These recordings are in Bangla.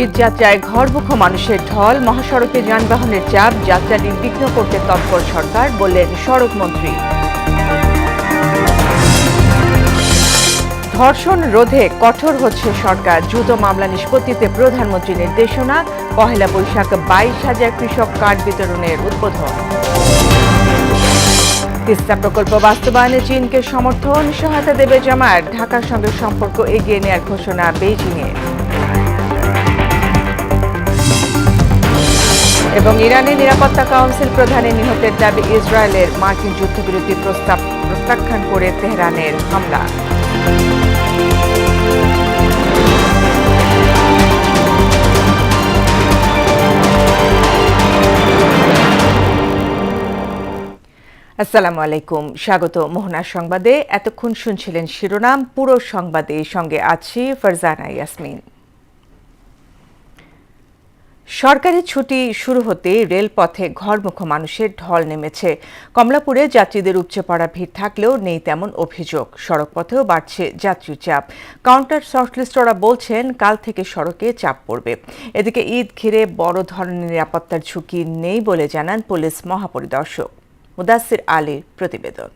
ঈদ যাত্রায় ঘরমুখো মানুষের ঢল, মহাসড়কে যানবাহনের চাপ, যাত্রা নির্বিঘ্ন করতে তৎপর সরকার, বললেন সড়ক মন্ত্রী। ধর্ষণ রোধে কঠোর হচ্ছে সরকার, দ্রুত মামলা নিষ্পত্তিতে প্রধানমন্ত্রীর নির্দেশনা। পহেলা বৈশাখ 22,000 কৃষক কার্ড বিতরণের উদ্বোধন। তিস্তা প্রকল্প বাস্তবায়নে চীনকে সমর্থন, সহায়তা দেবে জামায়াত। ঢাকার সঙ্গে সম্পর্ক এগিয়ে নেওয়ার ঘোষণা বেইজিংয়ের। এবং ইরানের নিরাপত্তা কাউন্সিল প্রধানের নিহতের দাবি ইসরায়েলের, মার্কিন যুদ্ধবিরতি প্রস্তাব প্রত্যাখ্যান করে তেহরানের হামলা। আসসালামু আলাইকুম, স্বাগত মোহনার সংবাদে। এতক্ষণ শুনছিলেন শিরোনাম, পুরো সংবাদে সঙ্গে আছি ফারজানা ইয়াসমিন। সরকারি ছুটি শুরু হতে রেলপথে ঘরমুখো মানুষের ঢল নেমেছে। কমলাপুরে যাত্রীদের উপচে পড়া ভিড় থাকলেও নেই তেমন অভিযোগ। সড়কপথেও বাড়ছে যাত্রীর চাপ। কাউন্টার সংশ্লিষ্টরা বলছেন কাল থেকে সড়কে চাপ পড়বে। এদিকে ঈদ ঘিরে বড় ধরনের নিরাপত্তার ঝুঁকি নেই বলে জানান পুলিশ মহাপরিদর্শক। মুদাসির আলীর প্রতিবেদন।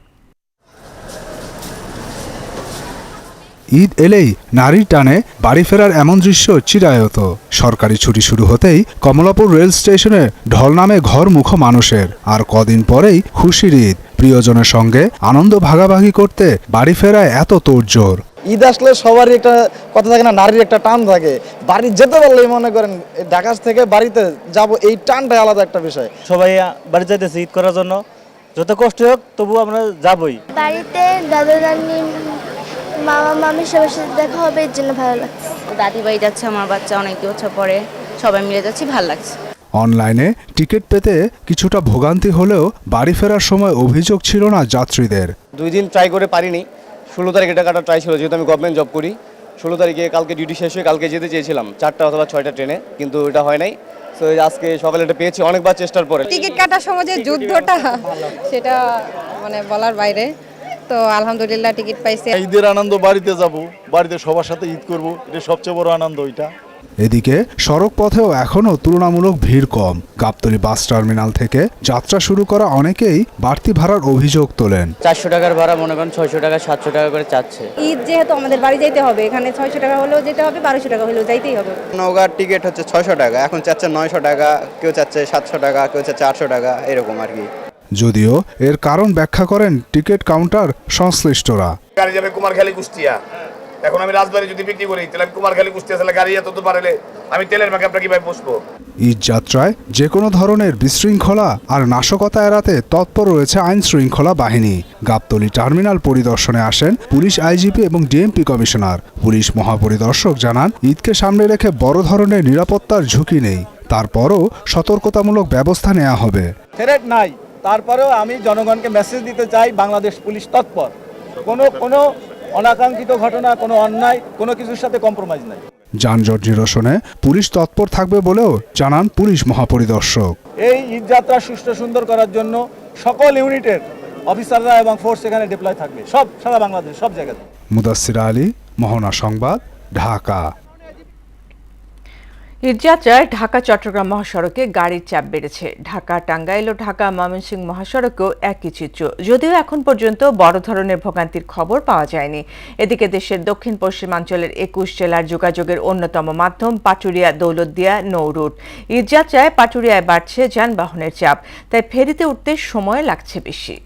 ঈদ এলেই নারীর টানে বাড়ি ফেরার এমন দৃশ্য চিরায়ত। সরকারি ছুটি শুরু হতেই কমলাপুর রেল স্টেশনে ঢল নামে ঘরমুখো মানুষের। আর কদিন পরেই খুশির ঈদ, প্রিয়জনের সঙ্গে আনন্দ ভাগাভাগি করতে বাড়ি ফেরায় এত তোড়জোড়। ঈদ আসলে সবারই একটা কথা থাকে না, নারীর একটা টান থাকে। বাড়ি যেতে পারলেই মনে করেন ঢাকা থেকে বাড়িতে যাব, এই টানটাই আলাদা একটা বিষয়। সবাই বাড়ি যাইতেছে ঈদ করার জন্য, যত কষ্ট হোক তবু আমরা যাবই। বাড়িতে দাদা দাদি মামা মামির সবার সাথে দেখা হবে, এর জন্য ভালো লাগছে। দাদি বাড়ি যাচ্ছে, আমার বাচ্চা অনেক বছর পরে, সবাই মিলে যাচ্ছি, ভালো লাগছে। অনলাইনে টিকিট পেতে কিছুটা ভোগান্তি হলেও বাড়ি ফেরার সময় অভিযোগ ছিল না যাত্রীদের। 2 দিন ট্রাই করে পারিনি। 16 তারিখে টাকাটা ট্রাই ছিল, যেহেতু আমি গভর্নমেন্ট জব করি। 16 তারিখে কালকে ডিউটি শেষ হয়ে কালকে যেতে চেয়েছিলাম 4টা অথবা 6টা ট্রেনে, কিন্তু এটা হয় নাই। তো আজকে সকালে এটা পেয়েছি অনেকবার চেষ্টার পরে। টিকিট কাটার সময় যে যুদ্ধটা, সেটা মানে বলার বাইরে। তো আলহামদুলিল্লাহ টিকিট পাইছে। ঈদের আনন্দ, বাড়িতে যাব, বাড়িতে সবার সাথে ঈদ করব, এটা সবচেয়ে বড় আনন্দ ওইটা। এদিকে সড়ক পথেও এখনও তুলনামূলক ভিড় কম। গাবতলী বাস টার্মিনাল থেকে যাত্রা শুরু করা অনেকেই বাড়তি ভাড়ার অভিযোগ তোলেন। 400 টাকার ভাড়া মনে করেন 600 টাকা 700 টাকা করে চাচ্ছে। ঈদ যেহেতু আমাদের বাড়ি যাইতে হবে, এখানে 600 টাকা হলেও যেতে হবে, 1200 টাকা হলেও যাইতেই হবে। নওগাঁর টিকিট হচ্ছে 600 টাকা, এখন চাচ্ছে 900 টাকা, কেউ চাচ্ছে 700 টাকা, কেউ চাচ্ছে 800 টাকা, এরকম আর কি। যদিও এর কারণ ব্যাখ্যা করেন টিকিট কাউন্টার সংশ্লিষ্টরা। গাড়ি যাবে কুমারখালী কুষ্টিয়া, এখন আমি রাজবাড়ী যদি বিক্রি করি তাহলে আমি কুমারখালী কুষ্টিয়া তাহলে গাড়ি এত তো পারলে আমি তেলের ভাগে আপনাকে কিভাবে বসবো। ঈদ যাত্রায় যে কোনো ধরনের বিশৃঙ্খলা আর নাশকতা এড়াতে তৎপর রয়েছে আইন শৃঙ্খলা বাহিনী। গাবতলী টার্মিনাল পরিদর্শনে আসেন পুলিশ আইজিপি এবং ডিএমপি কমিশনার। পুলিশ মহাপরিদর্শক জানান ঈদকে সামনে রেখে বড় ধরনের নিরাপত্তার ঝুঁকি নেই, তারপরও সতর্কতামূলক ব্যবস্থা নেওয়া হবে। থ্রেট নাই, তারপরেও আমি জনগণকে মেসেজ দিতে চাই, বাংলাদেশ পুলিশ তৎপর। কোনো অনাকাঙ্ক্ষিত ঘটনা, কোনো অন্যায়, কোনো কিছুর সাথে কম্প্রোমাইজ নাই। যানজট নিরসনে পুলিশ তৎপর থাকবে বলেও জানান পুলিশ মহাপরিদর্শক। এই ঈদ যাত্রা সুষ্ঠু সুন্দর করার জন্য সকল ইউনিটের অফিসাররা এবং ফোর্স এখানে ডিপ্লয় থাকবে, সব সারা বাংলাদেশ সব জায়গাতে। মুদাসির আলী, মোহনা সংবাদ, ঢাকা। ঈদযাত্রায় ঢাকা চট্টগ্রাম মহাসড়কে গাড়ির চাপ বেড়েছে। ঢাকা টাঙ্গাইল ও ঢাকা ময়মনসিংহ মহাসড়কেও একই চিত্র, যদিও এখন পর্যন্ত বড় ধরনের ভোগান্তির খবর পাওয়া যায়নি। এদিকে দেশের দক্ষিণ পশ্চিমাঞ্চলের 21 জেলার যোগাযোগের অন্যতম মাধ্যম পাটুরিয়া দৌলতদিয়া নৌ রুট। ঈদযাত্রায় পাটুরিয়ায় বাড়ছে যানবাহনের চাপ, তাই ফেরিতে উঠতে সময় লাগছে বেশি।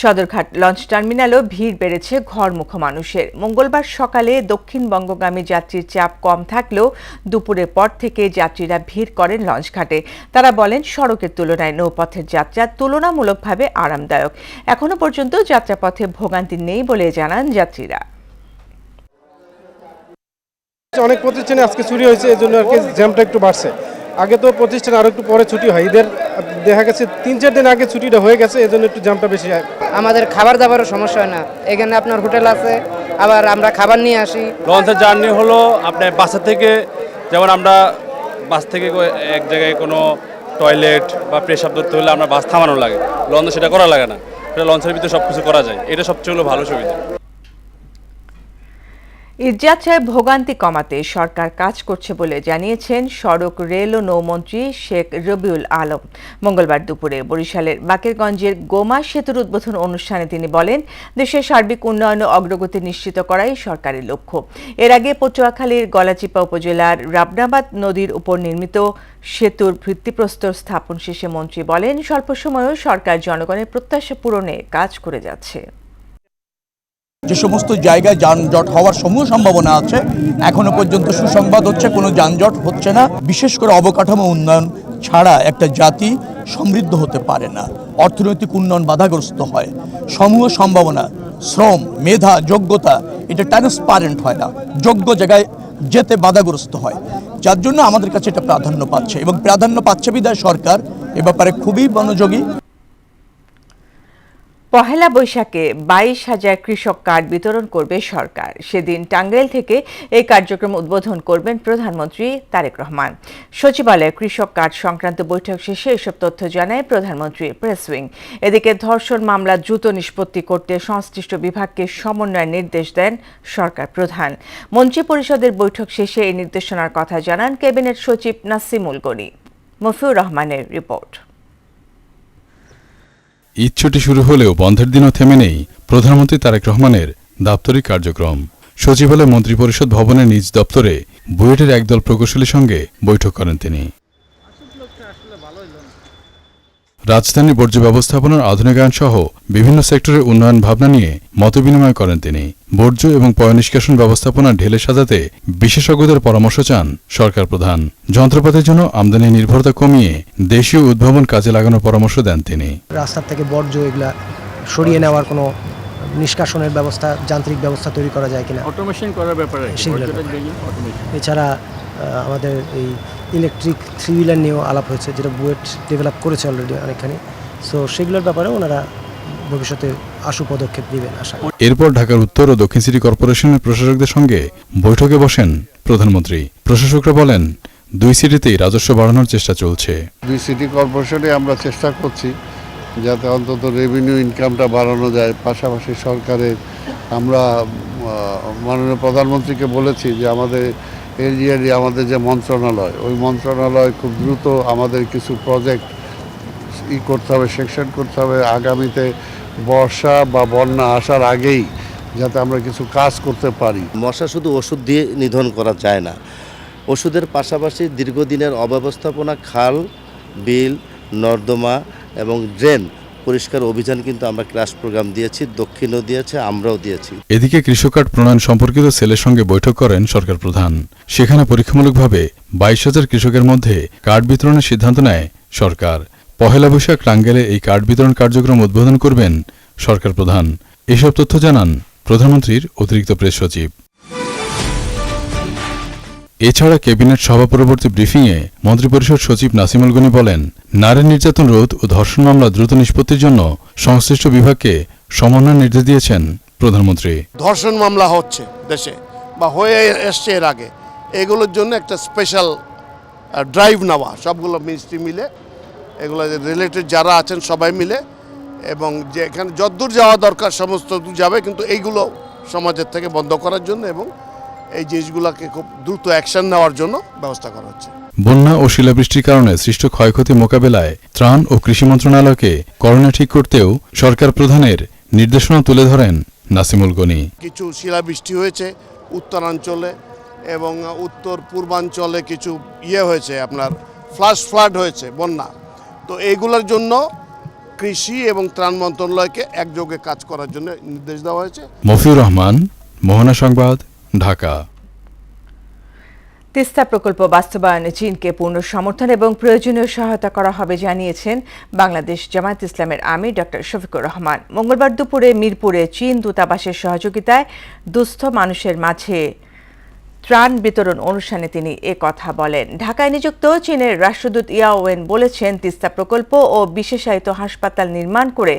সদরঘাট লঞ্চ টার্মিনালেও ভিড় বেড়েছে ঘরমুখো মানুষের। মঙ্গলবার সকালে দক্ষিণবঙ্গগামী যাত্রীর চাপ কম থাকলেও দুপুরের পর থেকে যাত্রীরা ভিড় করেন লঞ্চঘাটে। তারা বলেন সড়কের তুলনায় নৌপথের যাত্রা তুলনামূলকভাবে আরামদায়ক। এখনো পর্যন্ত যাত্রাপথে ভোগান্তি নেই বলে জানান যাত্রীরা। অনেক প্রতিষ্ঠানে আজকে ছুটি হয়েছে, এজন্য আর কি জ্যামটা একটু বাড়ছে। আগে তো প্রতিষ্ঠান আরো একটু পরে ছুটি হয়, ঈদের দেখা গেছে 3-4 দিন আগে ছুটিটা হয়ে গেছে, এজন্য একটু জ্যামটা বেশি হয়। আমাদের খাবার দাবারের সমস্যা হয় না, এখানে আপনার হোটেল আছে, আবার আমরা খাবার নিয়ে আসি। লঞ্চের জার্নি হলো আপনার বাসা থেকে, যেমন আমরা বাস থেকে এক জায়গায় কোনো টয়লেট বা পেশাব ধরতে হলে আমরা বাস থামানো লাগে, লঞ্চে সেটা করা লাগে না, এটা লঞ্চের ভিতরে সব কিছু করা যায়, এটা সবচেয়ে হলো ভালো সুবিধা। ঈদযাত্রায় ভোগান্তি কমাতে সরকার কাজ করছে বলে জানিয়েছেন সড়ক রেল ও নৌমন্ত্রী শেখ রবিউল আলম। মঙ্গলবার দুপুরে বরিশালের বাকেরগঞ্জের গোমা সেতুর উদ্বোধন অনুষ্ঠানে তিনি বলেন, দেশের সার্বিক উন্নয়ন ও অগ্রগতি নিশ্চিত করাই সরকারের লক্ষ্য। এর আগে পটুয়াখালীর গলাচিপা উপজেলার রাবনাবাদ নদীর উপর নির্মিত সেতুর ভিত্তিপ্রস্তর স্থাপন শেষে মন্ত্রী বলেন, স্বল্প সময়েও সরকার জনগণের প্রত্যাশা পূরণে কাজ করে যাচ্ছে। যে সমস্ত জায়গায় যানজট হওয়ার সমূহ সম্ভাবনা আছে, এখনো পর্যন্ত সুসংবাদ হচ্ছে কোনো যানজট হচ্ছে না। বিশেষ করে অবকাঠামো উন্নয়ন ছাড়া একটা জাতি সমৃদ্ধ হতে পারে না, অর্থনৈতিক উন্নয়ন বাধাগ্রস্ত হয়। সমূহ সম্ভাবনা, শ্রম, মেধা, যোগ্যতা এটা ট্রান্সপারেন্ট হয় না, যোগ্য জায়গায় যেতে বাধাগ্রস্ত হয়, যার জন্য আমাদের কাছে এটা প্রাধান্য পাচ্ছে এবং প্রাধান্য পাচ্ছে বিধায় সরকার এ ব্যাপারে খুবই মনোযোগী। পহেলা বৈশাখে 22,000 কৃষক কার্ড বিতরণ করবে সরকার। সেদিন টাঙ্গাইল থেকে এই কার্যক্রম উদ্বোধন করবেন প্রধানমন্ত্রী তারেক রহমান। সচিবালয়ে কৃষক কার্ড সংক্রান্ত বৈঠক শেষে এসব তথ্য জানায় প্রধানমন্ত্রী প্রেস উইং। এদিকে ধর্ষণ মামলা দ্রুত নিষ্পত্তি করতে সংশ্লিষ্ট বিভাগকে সমন্বয়ের নির্দেশ দেন সরকার প্রধান। মন্ত্রী পরিষদের বৈঠক শেষে এই নির্দেশনার কথা জানান ক্যাবিনেট সচিব নাসিমুল গনি। মফিউর রহমানের রিপোর্ট। ঈদ ছুটি শুরু হলেও বন্ধের দিনও থেমে নেই প্রধানমন্ত্রী তারেক রহমানের দাপ্তরিক কার্যক্রম। সচিবালয় মন্ত্রিপরিষদ ভবনের নিজ দপ্তরে বুয়েটের একদল প্রকৌশলীর সঙ্গে বৈঠক করেন তিনি। রাজধানীর বর্জ্য ব্যবস্থাপনার আধুনিকায়ন সহ বিভিন্ন সেক্টরের উন্নয়ন ভাবনা নিয়ে মতবিনিময় করেন তিনি। বর্জ্য এবং পয়ঃনিষ্কাশন ব্যবস্থাপনা ঢেলে সাজাতে বিশেষজ্ঞদের পরামর্শ চান সরকার প্রধান। যন্ত্রপাতির জন্য আমদানি নির্ভরতা কমিয়ে দেশীয় উদ্ভাবন কাজে লাগানোর পরামর্শ দেন তিনি। রাস্তার থেকে বর্জ্য এগুলা সরিয়ে নেওয়ার কোনো নিষ্কাশনের ব্যবস্থা, যান্ত্রিক ব্যবস্থা তৈরি করা যায় কিনা, অটোমেশন করার ব্যাপারে এছাড়া আমাদের এই ইলেকট্রিক 3 হুইলার নিয়েও আলাপ হয়েছে, যেটা বুয়েট ডেভেলপ করেছে অলরেডি অনেকখানি। সো সেগুলোর ব্যাপারে ওনারা ভবিষ্যতে আশু পদক্ষেপ নেবেন আশা করি। এরপর ঢাকার উত্তর ও দক্ষিণ সিটি কর্পোরেশনের প্রশাসকদের সঙ্গে বৈঠকে বসেন প্রধানমন্ত্রী। প্রশাসকরা বলেন, 2 সিটিতেই রাজস্ব বাড়ানোর চেষ্টা চলছে। 2 সিটি কর্পোরেশনে আমরা চেষ্টা করছি যাতে অন্তত রেভিনিউ ইনকামটা বাড়ানো যায়। পাশাপাশি সরকারের আমরা মাননীয় প্রধানমন্ত্রীকে বলেছি যে আমাদের এলজিআরই আমাদের যে মন্ত্রণালয়, ওই মন্ত্রণালয় খুব দ্রুত আমাদের কিছু প্রজেক্ট করতে হবে, সেকশন করতে হবে আগামীতে বর্ষা বা বন্যা আসার আগেই, যাতে আমরা কিছু কাজ করতে পারি। মশা শুধু ওষুধ দিয়ে নিধন করা যায় না, ওষুধের পাশাপাশি দীর্ঘদিনের অব্যবস্থাপনা, খাল, বিল, নর্দমা এবং ড্রেন পরিষ্কার অভিযান কিন্তু আমরা ক্লাস প্রোগ্রাম দিয়েছি, দক্ষিণও দিয়েছে, আমরাও দিয়েছি। এদিকে কৃষক কার্ড প্রণয়ন সম্পর্কিত সেলের সঙ্গে বৈঠক করেন সরকার প্রধান। সেখানে পরীক্ষামূলকভাবে 22,000 কৃষকের মধ্যে কার্ড বিতরণের সিদ্ধান্ত নেয় সরকার। পহেলা বৈশাখ টাঙ্গাইলে এই কার্ড বিতরণ কার্যক্রম উদ্বোধন করবেন সরকার প্রধান। এসব তথ্য জানান প্রধানমন্ত্রীর অতিরিক্ত প্রেস সচিব। এছাড়া ক্যাবিনেট সভা পরবর্তী ব্রিফিংয়ে মন্ত্রিপরিষদ সচিব নাসিমুল গনি বলেন, নারী নির্যাতন রোধ ও ধর্ষণ মামলা দ্রুত নিষ্পত্তির জন্য সংশ্লিষ্ট বিভাগকে সমন্বয় নির্দেশ দিয়েছেন প্রধানমন্ত্রী। ধর্ষণ মামলা হচ্ছে দেশে বা হয়ে এসছে এর আগে, এগুলোর জন্য একটা স্পেশাল ড্রাইভ নেওয়া, সবগুলো মিনিস্ট্রি মিলে, এগুলো রিলেটেড যারা আছেন সবাই মিলে, এবং যে এখানে যতদূর যাওয়া দরকার সমস্ত দূর যাবে, কিন্তু এইগুলো সমাজের থেকে বন্ধ করার জন্য এবং এই জিনিসগুলোকে খুব দ্রুত অ্যাকশন নেওয়ার জন্য ব্যবস্থা করা হচ্ছে। বন্যা ও শিলাবৃষ্টির কারণে সৃষ্ট ক্ষয়ক্ষতি মোকাবেলায় ত্রাণ ও কৃষি মন্ত্রণালয়কে করোনা ঠিক করতেও সরকার প্রধানের নির্দেশনা তুলে ধরেন নাসিমুল গনি। কিছু শিলাবৃষ্টি হয়েছে উত্তরাঞ্চলে এবং উত্তর পূর্বাঞ্চলে, কিছু হয়েছে আপনার ফ্লাড হয়েছে, বন্যা। তো এইগুলোর জন্য কৃষি এবং ত্রাণ মন্ত্রণালয়কে একযোগে কাজ করার জন্য নির্দেশ দেওয়া হয়েছে। মফিউর রহমান, মোহনা সংবাদ, ঢাকা। তিস্তা প্রকল্প বাস্তবায়নে চীনকে পূর্ণ সমর্থন এবং প্রয়োজনীয় সহায়তা করা হবে জানিয়েছেন বাংলাদেশ জামায়াত ইসলামের আমির ডক্টর শফিকুর রহমান। মঙ্গলবার দুপুরে মিরপুরে চীন দূতাবাসের সহযোগিতায় দুস্থ মানুষের মাঝে ত্রাণ বিতরণ অনুষ্ঠানে তিনি কথা বলেন। ঢাকায় নিযুক্ত চীনের রাষ্ট্রদূত ইয়াওয়েন বলেছেন, তিস্তা প্রকল্প ও বিশেষায়িত হাসপাতাল নির্মাণ করে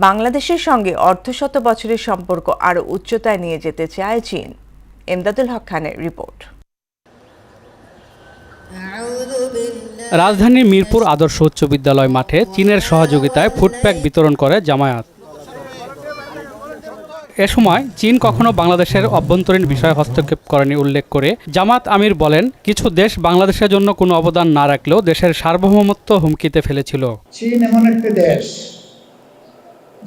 বাংলাদেশের সঙ্গে অর্ধশত বছরের সম্পর্ক আরও উচ্চতায় নিয়ে যেতে চায় চীন। এমদাদুল হক খানের রিপোর্ট। রাজধানীর মিরপুর আদর্শ উচ্চ বিদ্যালয় মাঠে চীনের সহযোগিতায় ফুডপ্যাক বিতরণ করে জামায়াত। এ সময় চীন কখনো বাংলাদেশের অভ্যন্তরীণ বিষয়ে হস্তক্ষেপ করেনি উল্লেখ করে জামাত আমির বলেন, কিছু দেশ বাংলাদেশের জন্য কোনো অবদান না রাখলেও দেশের সার্বভৌমত্ব হুমকিতে ফেলেছিল। চীন এমন একটি দেশ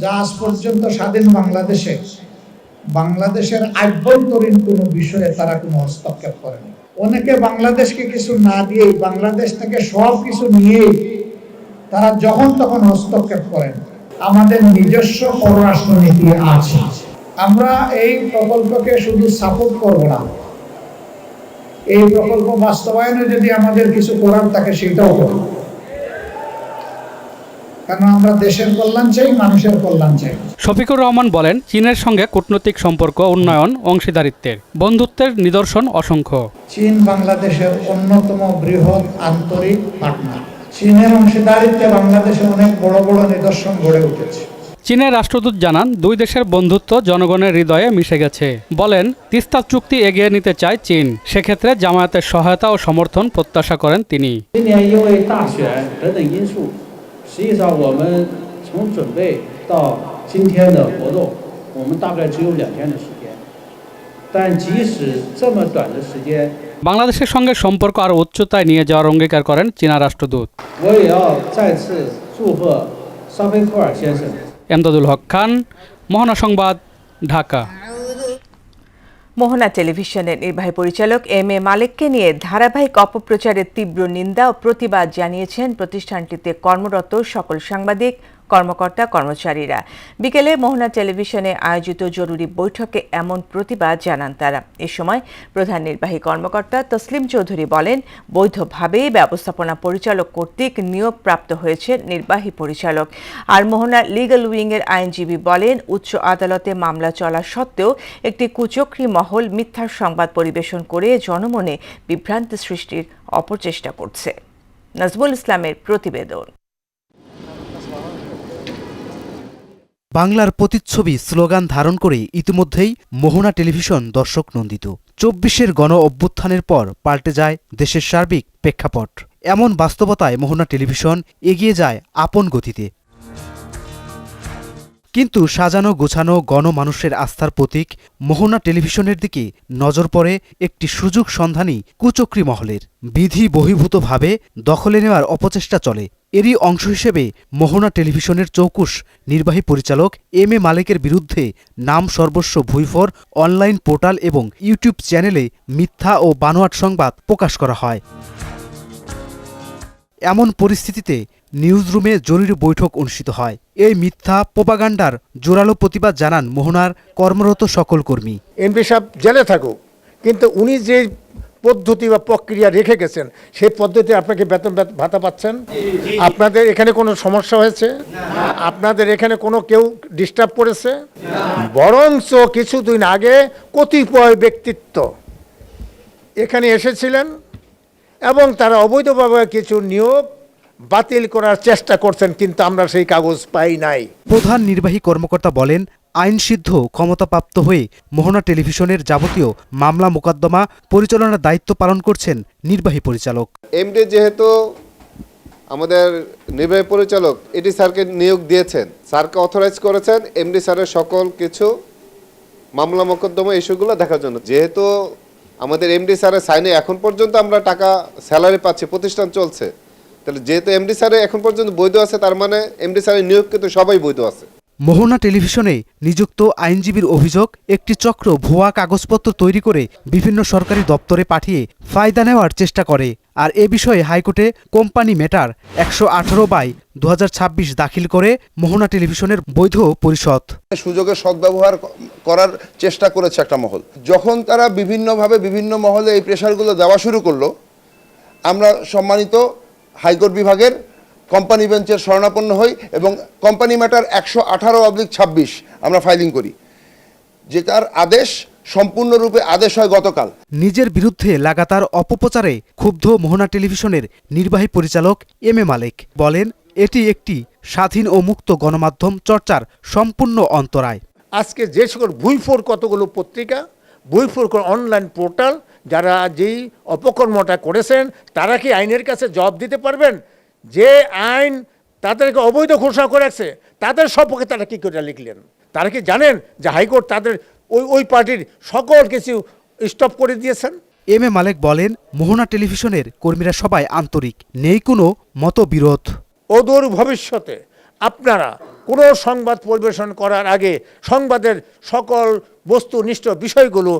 যা আজ পর্যন্ত স্বাধীন বাংলাদেশের আভ্যন্তরীণ কোনো বিষয়ে তারা কোনো হস্তক্ষেপ করেনি। অনেকে বাংলাদেশকে কিছু না দিয়েই, বাংলাদেশ থেকে সব কিছু নিয়েই তারা যখন তখন হস্তক্ষেপ করেন। আমাদের নিজস্ব পররাষ্ট্রনীতি আছে। আমরা এই প্রকল্পকে শুধু সাপোর্ট করব না, এই প্রকল্প বাস্তবায়নে যদি আমাদের কিছু করার থাকে সেটাও করব, কারণ আমরা দেশের কল্যাণ চাই, মানুষের কল্যাণ চাই। শফিকুর রহমান বলেন, চীনের সঙ্গে কূটনৈতিক সম্পর্ক উন্নয়ন, অংশীদারিত্বের, বন্ধুত্বের নিদর্শন অসংখ্য। চীন বাংলাদেশের অন্যতম বৃহৎ আন্তরিক পার্টনার। চীনের অংশীদারিত্বে বাংলাদেশে অনেক বড় বড় নিদর্শন গড়ে উঠেছে। চীনের রাষ্ট্রদূত জানান, দুই দেশের বন্ধুত্ব জনগণের হৃদয়ে মিশে গেছে। বলেন, তিস্তা চুক্তি এগিয়ে নিতে চায় চীন, সেক্ষেত্রে জামায়াতের সহায়তা ও সমর্থন প্রত্যাশা করেন তিনি।实际上，我们从准备到今天的活动，我们大概只有2天的时间。但即使这么短的时间，বাংলাদেশের সঙ্গে সম্পর্ক আরও উচ্চতায় নিয়ে যাওয়ার অঙ্গীকার করেন চীনা রাষ্ট্রদূত।我也要再次祝贺沙菲库尔先生。এমদাদুল হক খান, মোহনা সংবাদ, ঢাকা। মোহনা টেলিভিশনের নির্বাহী পরিচালক এম.এ. মালেককে নিয়ে ধারাবাহিক অপপ্রচারের তীব্র নিন্দা ও প্রতিবাদ জানিয়েছেন প্রতিষ্ঠানটিতে কর্মরত সকল সাংবাদিক, কর্মকর্তা, কর্মচারীরা। বিকেলে মোহনা টেলিভিশনে আয়োজিত জরুরি বৈঠকে এমন প্রতিবাদ জানান তারা। এ সময় প্রধান নির্বাহী কর্মকর্তা তসলিম চৌধুরী বলেন, বৈধভাবে ব্যবস্থাপনা পরিচালক কর্তৃক নিয়োগপ্রাপ্ত হয়েছে নির্বাহী পরিচালক। আর মোহনা লিগ্যাল উইংয়ের আইনজীবী বলেন, উচ্চ আদালতে মামলা চলা সত্ত্বেও একটি কুচক্রী মহল মিথ্যা সংবাদ পরিবেশন করে জনমনে বিভ্রান্তি সৃষ্টির অপচেষ্টা করছে। নাজমুল ইসলামের প্রতিবেদন। বাংলার প্রতিচ্ছবি স্লোগান ধারণ করে ইতিমধ্যেই মোহনা টেলিভিশন দর্শক নন্দিত। ২৪-এর গণ অভ্যুত্থানের পর পাল্টে যায় দেশের সার্বিক প্রেক্ষাপট। এমন বাস্তবতায় মোহনা টেলিভিশন এগিয়ে যায় আপন গতিতে। কিন্তু সাজানো গোছানো গণমানুষের আস্থার প্রতীক মোহনা টেলিভিশনের দিকে নজর পড়ে একটি সুযোগ সন্ধানী কুচক্রী মহলের। বিধি বহির্ভূতভাবে দখলে নেওয়ার অপচেষ্টা চলে। এরই অংশ হিসেবে মোহনা টেলিভিশনের চৌকুশ নির্বাহী পরিচালক এম.এ. মালেকের বিরুদ্ধে নাম সর্বস্ব ভুইফোর অনলাইন পোর্টাল এবং ইউটিউব চ্যানেলে মিথ্যা ও বানোয়াট সংবাদ প্রকাশ করা হয়। এমন পরিস্থিতিতে নিউজরুমে জরুরি বৈঠক অনুষ্ঠিত হয়। এই মিথ্যা প্রোপাগান্ডার জোরালো প্রতিবাদ জানান মোহনার কর্মরত সকল কর্মী। এমপি সাহেব জেলে থাকুক, কিন্তু উনি যে পদ্ধতি বা প্রক্রিয়া রেখে গেছেন সেই পদ্ধতি আপনাকে বেতন ভাতা পাচ্ছেন? আপনাদের এখানে কোনো সমস্যা হয়েছে? আপনাদের এখানে কোনো কেউ ডিস্টার্ব করেছে? বরঞ্চ কিছুদিন আগে কতিপয় ব্যক্তিত্ব এখানে এসেছিলেন এবং তারা অবৈধভাবে কিছু নিয়োগ বাতিল করার চেষ্টা করছেন, কিন্তু আমরা সেই কাগজ পাই নাই। প্রধান নির্বাহী কর্মকর্তা বলেন, আইনসিদ্ধ ক্ষমতাপ্রাপ্ত হয়ে মোহনা টেলিভিশনের যাবতীয় মামলা মোকদ্দমা পরিচালনার দায়িত্ব পালন করছেন নির্বাহী পরিচালক। এমডি যেহেতু আমাদের নির্বাহী পরিচালক এটি স্যারকে নিয়োগ দিয়েছেন, স্যারকে অথরাইজ করেছেন এমডি স্যারের সকল কিছু মামলা মোকদ্দমা ইস্যুগুলো দেখার জন্য। যেহেতু আমাদের এমডি স্যারের সাইনে এখন পর্যন্ত আমরা টাকা স্যালারি পাচ্ছি, প্রতিষ্ঠান চলছে, তাহলে যেহেতু এমডি স্যারে এখন পর্যন্ত বৈধ আছে, তার মানে এমডি স্যারের নিয়োগ কিন্তু সবাই বৈধ আছে। মোহনা টেলিভিশনে নিযুক্ত আইনজীবীর অভিযোগ, একটি চক্র ভুয়া কাগজপত্র তৈরি করে বিভিন্ন সরকারি দপ্তরে পাঠিয়ে ফায়দা নেওয়ার চেষ্টা করে। আর এ বিষয়ে হাইকোর্টে কোম্পানি ম্যাটার ১১৮/২০২৬ দাখিল করে মোহনা টেলিভিশনের বৈধ পরিষদ। সুযোগের সদ্ব্যবহার করার চেষ্টা করেছে একটা মহল। যখন তারা বিভিন্নভাবে বিভিন্ন মহলে এই প্রেশারগুলো দেওয়া শুরু করলো, আমরা সম্মানিত হাইকোর্ট বিভাগের কোম্পানি বেঞ্চের শরণাপন্ন হই এবং কোম্পানি ম্যাটার ১১৮/২৬ আমরা ফাইলিং করি, যেটার আদেশ সম্পূর্ণরূপে আদেশ হয় গতকাল। নিজের বিরুদ্ধে লাগাতার অপপ্রচারে ক্ষুব্ধ মোহনা টেলিভিশনের নির্বাহী পরিচালক এম.এ. মালেক বলেন, এটি একটি স্বাধীন ও মুক্ত গণমাধ্যম চর্চার সম্পূর্ণ অন্তরায়। আজকে যে সকল ভুইফোর কতগুলো পত্রিকা, ভুইফোর অনলাইন পোর্টাল, যারা যেই অপকর্মটা করেছেন তারা কি আইনের কাছে জবাব দিতে পারবেন? যে আইন তাদেরকে অবৈধ ঘোষণা করেছে তাদের সপক্ষে তারা কী করে লিখলেন? তারা কি জানেন যে হাইকোর্ট তাদের ওই পার্টির সকল কিছু স্টপ করে দিয়েছেন? এম এ মালেক বলেন, মোহনা টেলিভিশনের কর্মীরা সবাই আন্তরিক, নেই কোনো মতবিরোধ। অদূর ভবিষ্যতে আপনারা কোনো সংবাদ পরিবেশন করার আগে সংবাদের সকল বস্তুনিষ্ঠ বিষয়গুলো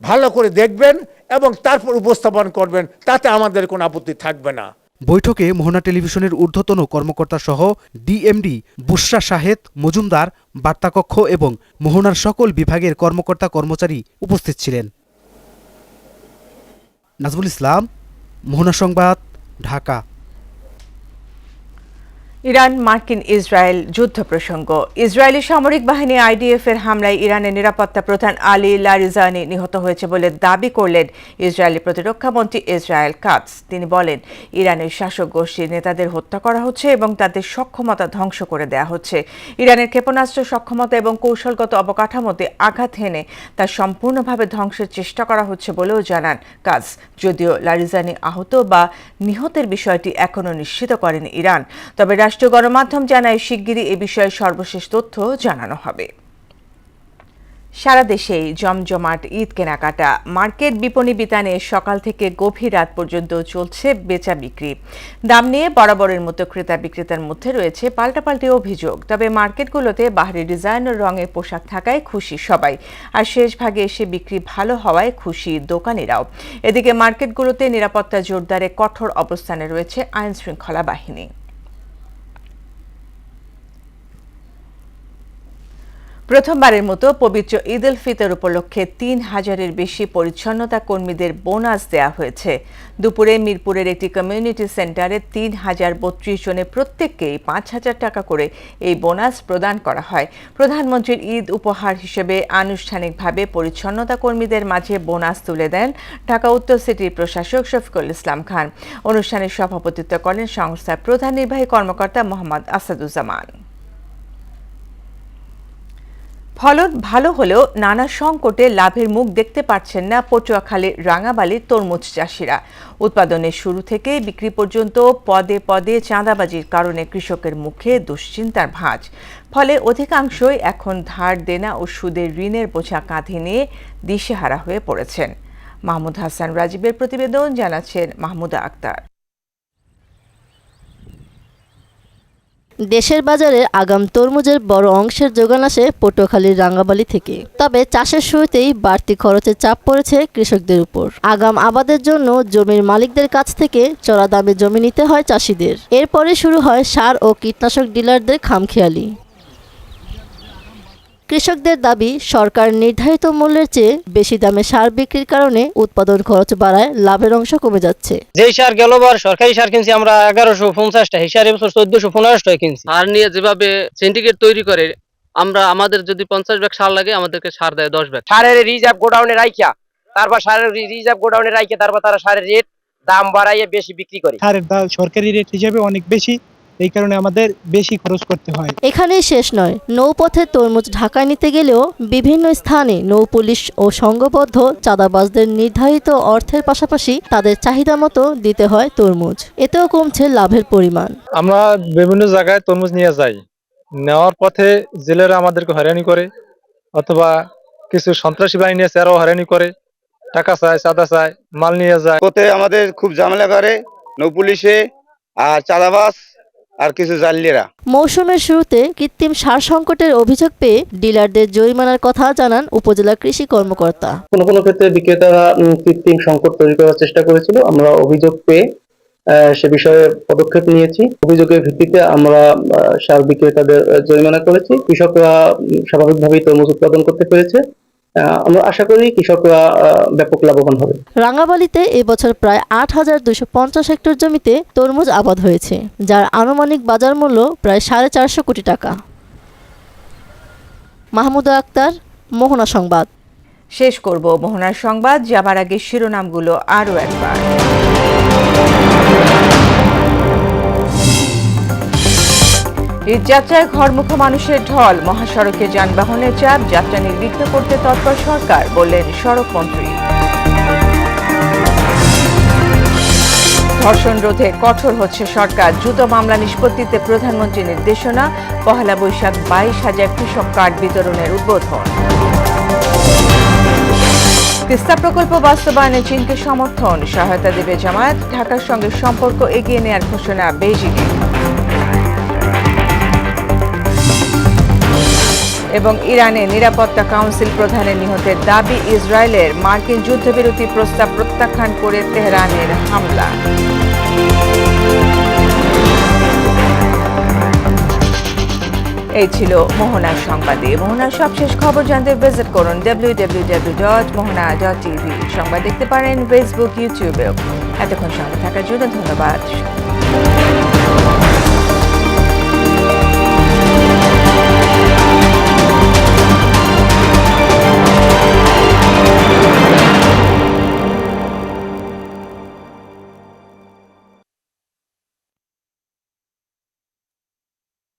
ভালো করে দেখবেন এবং তারপর উপস্থাপন করবেন, তাতে আমাদের কোনো আপত্তি থাকবে না। বৈঠকে মোহনা টেলিভিশনের ঊর্ধ্বতন কর্মকর্তা সহ ডিএমডি বুশরা শাহেদ মজুমদার, বার্তাকক্ষ এবং মোহনার সকল বিভাগের কর্মকর্তা কর্মচারী উপস্থিত ছিলেন। নাজমুল ইসলাম, মোহনা সংবাদ, ঢাকা। ইরান মার্কিন ইসরায়েল যুদ্ধ প্রসঙ্গ। ইসরায়েলি সামরিক বাহিনী আইডিএফ এর হামলায় ইরানের নিরাপত্তা প্রধান আলী লারিজানি নিহত হয়েছে বলে দাবি করলেন ইসরায়েলি প্রতিরক্ষা মন্ত্রী ইসরায়েল কাটস। তিনি বলেন, ইরানের শাসক গোষ্ঠীর নেতাদের হত্যা করা হচ্ছে এবং তাদের সক্ষমতা ধ্বংস করে দেয়া হচ্ছে। ইরানের ক্ষেপণাস্ত্র সক্ষমতা এবং কৌশলগত অবকাঠামোতে আঘাত হেনে তা সম্পূর্ণভাবে ধ্বংসের চেষ্টা করা হচ্ছে বলেও জানান কাটস। যদিও লারিজানি আহত বা নিহতের বিষয়টি এখনও নিশ্চিত করেনি ইরান, তবে রাষ্ট্রীয় গণমাধ্যম জানায় শিগগিরই এ বিষয়ে সর্বশেষ তথ্য জানানো হবে। সারা দেশেই জমজমাট ঈদ কেনাকাটা। মার্কেট বিপণী বিতানে সকাল থেকে গভীর রাত পর্যন্ত চলছে বেচা বিক্রি। দাম নিয়ে বরাবরের মতো ক্রেতা বিক্রেতার মধ্যে রয়েছে পাল্টাপাল্টি অভিযোগ। তবে মার্কেটগুলোতে বাহারি ডিজাইন ও রঙের পোশাক থাকায় খুশি সবাই, আর শেষ ভাগে এসে বিক্রি ভালো হওয়ায় খুশি দোকানিরাও। এদিকে মার্কেটগুলোতে নিরাপত্তা জোরদারে কঠোর অবস্থানে রয়েছে আইন শৃঙ্খলা বাহিনী। প্রথমবারের মতো পবিত্র ঈদ উল ফিতর উপলক্ষে ৩,০০০-এর বেশি পরিচ্ছন্নতা কর্মীদের বোনাস দেয়া হয়েছে। দুপুরে মিরপুরের একটি কমিউনিটি সেন্টারে ৩,০৩২ জনের প্রত্যেককেই ৫,০০০ টাকা করে এই বোনাস প্রদান করা হয়। প্রধানমন্ত্রীর ঈদ উপহার হিসেবে আনুষ্ঠানিকভাবে পরিচ্ছন্নতা কর্মীদের মাঝে বোনাস তুলে দেন ঢাকা উত্তর সিটির প্রশাসক শফিকুল ইসলাম খান। অনুষ্ঠানে সভাপতিত্ব করেন সংস্থার প্রধান নির্বাহী কর্মকর্তা মোহাম্মদ আসাদুজ্জামান। ফলন ভালো হলেও নানা সংকটে লাভের মুখ দেখতে পাচ্ছেন না পটুয়াখালীর রাঙাবালির তরমুজ চাষিরা। উৎপাদনের শুরু থেকে বিক্রি পর্যন্ত পদে পদে চাঁদাবাজির কারণে কৃষকের মুখে দুশ্চিন্তার ভাঁজ। ফলে অধিকাংশই এখন ধার দেনা ও সুদের ঋণের বোঝা কাঁধে নিয়ে দিশেহারা হয়ে পড়েছেন। মাহমুদ হাসান রাজীবের প্রতিবেদন, জানাচ্ছেন মাহমুদা আক্তার। দেশের বাজারে আগাম তরমুজের বড় অংশের যোগান আসে পটুয়াখালীর রাঙ্গাবালি থেকে। তবে চাষের শুরুতেই বাড়তি খরচের চাপ পড়েছে কৃষকদের উপর। আগাম আবাদের জন্য জমির মালিকদের কাছ থেকে চড়া দামে জমি নিতে হয় চাষিদের। এরপরে শুরু হয় সার ও কীটনাশক ডিলারদের খামখেয়ালি। কৃষকদের দাবি, সরকার নির্ধারিত মূল্যের চেয়ে বেশি দামে সার বিক্রির কারণে উৎপাদন খরচ বাড়ায় লাভের অংশ কমে যাচ্ছে। যেই সার গেলবার সরকারি সার কিনছি আমরা 1150 এই সার এবছর 1415 টাকা কিনছি। সার নিয়ে যেভাবে সিন্ডিকেট তৈরি করে, আমাদের যদি 50 ব্যাগ সার লাগে আমাদেরকে সার দেয় 10 ব্যাগ। সারের রিজার্ভ গোডাউনে রাখিয়া তারপর তারা সারের রেট দাম বাড়াইয়ে বেশি বিক্রি করে। সারের দাম সরকারি রেট হিসেবে অনেক বেশি, এই কারণে আমাদের বেশি খরচ করতে হয়। এখানেই শেষ নয়, নৌপথে তরমুজ ঢাকায় নিতে গেলেও বিভিন্ন স্থানে নৌ পুলিশ ও সংঘবদ্ধ চাঁদাবাজদের নির্ধারিত অর্থের পাশাপাশি তাদের চাহিদা মতো দিতে হয় তরমুজ। এতেও কমছে লাভের পরিমাণ। আমরা বিভিন্ন জায়গায় তরমুজ নিয়ে যাই, নেওয়ার পথে জেলেরা আমাদেরকে হয়রানি করে, অথবা কিছু সন্ত্রাসী বাহিনী আছে আরও হয়রানি করে, টাকা চায়, চাঁদা চায়, মাল নিয়ে যায়। পথে আমাদের খুব ঝামেলা করে নৌ পুলিশে আর চাঁদাবাজ আর কিছু জালিয়ারা। মৌসুমের শুরুতে কৃত্রিম সার সংকটের অভিযোগ পেয়ে ডিলারদের জরিমানার কথা জানান উপজেলা কৃষি কর্মকর্তা। কোনো কোনো ক্ষেত্রে বিক্রেতারা কৃত্রিম সংকট তৈরি করার চেষ্টা করেছিল। আমরা অভিযোগ পেয়ে সে বিষয়ে পদক্ষেপ নিয়েছি। অভিযোগের ভিত্তিতে আমরা সার বিক্রেতাদের জরিমানা করেছি। কৃষকরা স্বাভাবিকভাবেই তরমুজ উৎপাদন করতে পেরেছে। আমরা আশা করি কৃষকরা ব্যাপক লাভবান হবে। রাঙ্গাবালিতে এবছর প্রায় ৮,২৫০ হেক্টর জমিতে তরমুজ আবাদ হয়েছে, যার আনুমানিক বাজার মূল্য প্রায় 450 কোটি টাকা। মাহমুদা আক্তার, মোহনা সংবাদ। শেষ করব মোহনার সংবাদ, যাবার আগে শিরোনামগুলো আরও একবার। ঈদযাত্রায় ঘরমুখো মানুষের ঢল, মহাসড়কে যানবাহনের চাপ, যাত্রা নির্বিঘ্ন করতে তৎপর সরকার, বললেন সড়ক মন্ত্রী। ধর্ষণ রোধে কঠোর হচ্ছে সরকার, দ্রুত মামলা নিষ্পত্তিতে প্রধানমন্ত্রীর নির্দেশনা। পহেলা বৈশাখ 22,000 কৃষক কার্ড বিতরণের উদ্বোধন। তিস্তা প্রকল্প বাস্তবায়নে চীনকে সমর্থন, সহায়তা দেবে জামায়াত। ঢাকার সঙ্গে সম্পর্ক এগিয়ে নেওয়ার ঘোষণা বেইজিংয়ে। এবং ইরানে নিরাপত্তা কাউন্সিল প্রধানের নিহতের দাবি ইসরায়েলের। মার্কিন যুদ্ধবিরতি প্রস্তাব প্রত্যাখ্যান করে তেহরানের হামলা। এই ছিল মোহনার সংবাদে। মোহনার সবশেষ খবর জানতে ভিজিট করুন www.mohana.tv। সংবাদ দেখতে পারেন ফেসবুক, ইউটিউবেও। এতক্ষণ সঙ্গে থাকার জন্য ধন্যবাদ।